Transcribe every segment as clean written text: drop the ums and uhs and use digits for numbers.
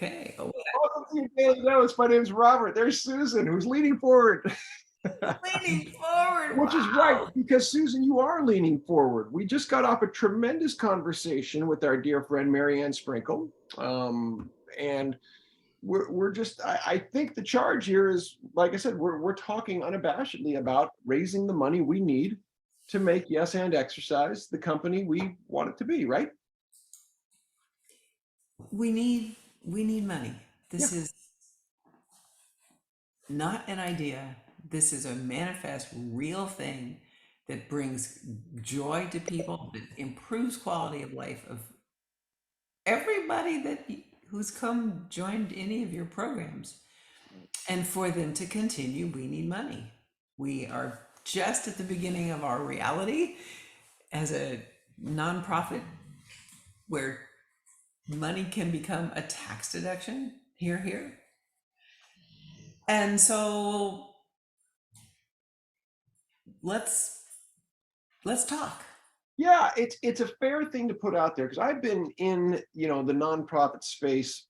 Okay. Oh, Welcome to your Daily Notes. My name's Robert. There's Susan, who's leaning forward. leaning forward. Which is right, Wow. because Susan, you are leaning forward. We just got off a tremendous conversation with our dear friend Marianne Sprinkle. And we're just, I think the charge here is, like I said, we're talking unabashedly about raising the money we need to make Yes and Exercise the company we want it to be, right? We need money. Yeah. This is not an idea. This is a manifest, real thing that brings joy to people, that improves quality of life of everybody who's come joined any of your programs. And for them to continue, we need money. We are just at the beginning of our reality as a nonprofit where money can become a tax deduction. Here. And so let's talk. Yeah, it's a fair thing to put out there, because I've been in, the nonprofit space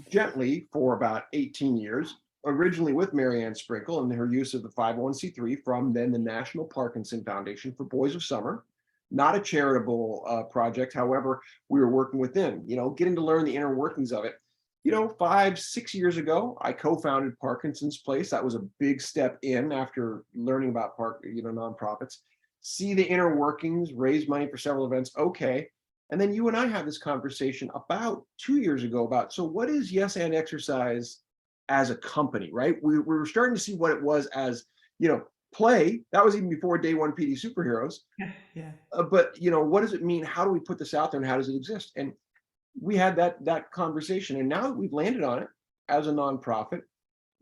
gently for about 18 years, originally with Marianne Sprinkle and her use of the 501c3 from then the National Parkinson Foundation for Boys of Summer. Not a charitable project. However, we were working within, getting to learn the inner workings of it. 5, 6 years ago, I co-founded Parkinson's Place. That was a big step in after learning about nonprofits. See the inner workings, raise money for several events. Okay. And then you and I had this conversation about 2 years ago about, so what is Yes and Exercise as a company, right? We were starting to see what it was as, play. That was even before day one PD Superheroes. Yeah. But what does it mean? How do we put this out there, and how does it exist? And we had that conversation, and now that we've landed on it as a nonprofit,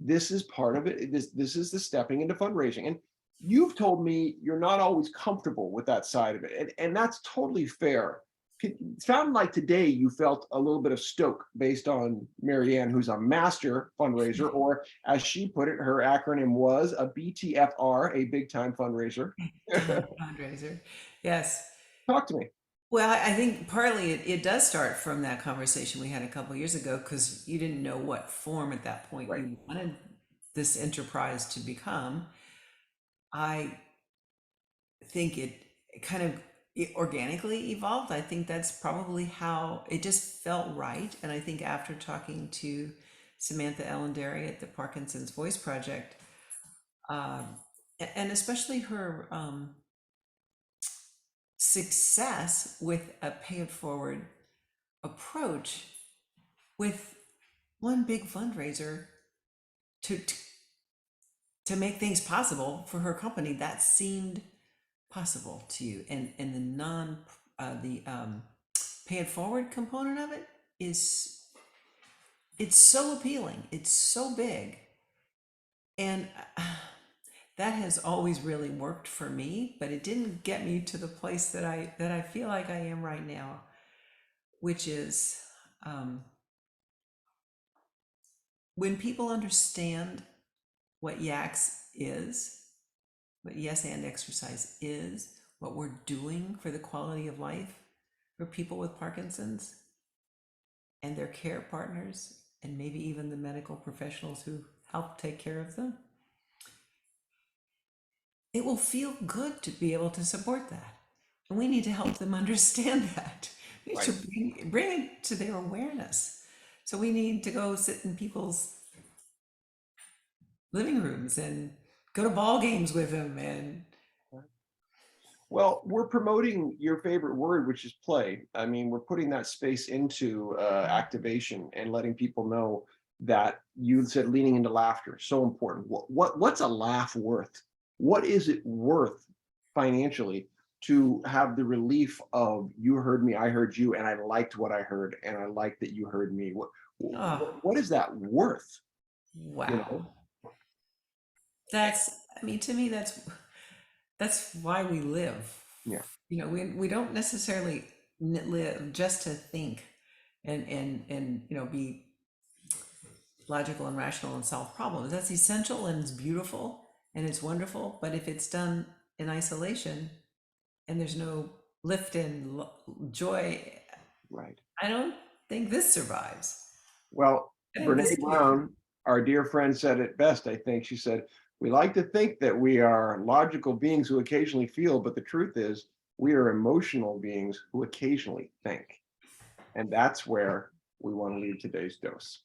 this is part of it. This is the stepping into fundraising. And you've told me you're not always comfortable with that side of it, and that's totally fair. It sounded like today you felt a little bit of stoke based on Marianne, who's a master fundraiser, or as she put it, her acronym was a BTFR, a big time fundraiser. Time fundraiser. Yes. Talk to me. Well, I think partly it does start from that conversation we had a couple years ago, because you didn't know what form at that point Right. you wanted this enterprise to become. I think it kind of organically evolved. I think that's probably how it just felt right. And I think after talking to Samantha Ellenderry at the Parkinson's Voice Project, and especially her success with a pay it forward approach with one big fundraiser to make things possible for her company, that seemed possible to you. And the pay it forward component of it is, it's so appealing, it's so big, and that has always really worked for me, but it didn't get me to the place that I feel like I am right now, which is when people understand what YAX is, what Yes and Exercise is, what we're doing for the quality of life for people with Parkinson's and their care partners, and maybe even the medical professionals who help take care of them, it will feel good to be able to support that. And we need to help them understand that. We need Right. to bring it to their awareness. So we need to go sit in people's living rooms and go to ball games with them. And Well, we're promoting your favorite word, which is play. I mean, we're putting that space into activation and letting people know that you said leaning into laughter, so important. What's a laugh worth? What is it worth financially to have the relief of you heard me, I heard you, and I liked what I heard, and I liked that you heard me. oh, What is that worth? You wow. know? I mean, to me, that's why we live. Yeah. We don't necessarily live just to think and be logical and rational and solve problems. That's essential and it's beautiful and it's wonderful. But if it's done in isolation and there's no lift and joy, Right. I don't think this survives. Well, I think this Brene Brown, our dear friend, said it best, I think. She said, "We like to think that we are logical beings who occasionally feel, but the truth is, we are emotional beings who occasionally think." And that's where we want to leave today's dose.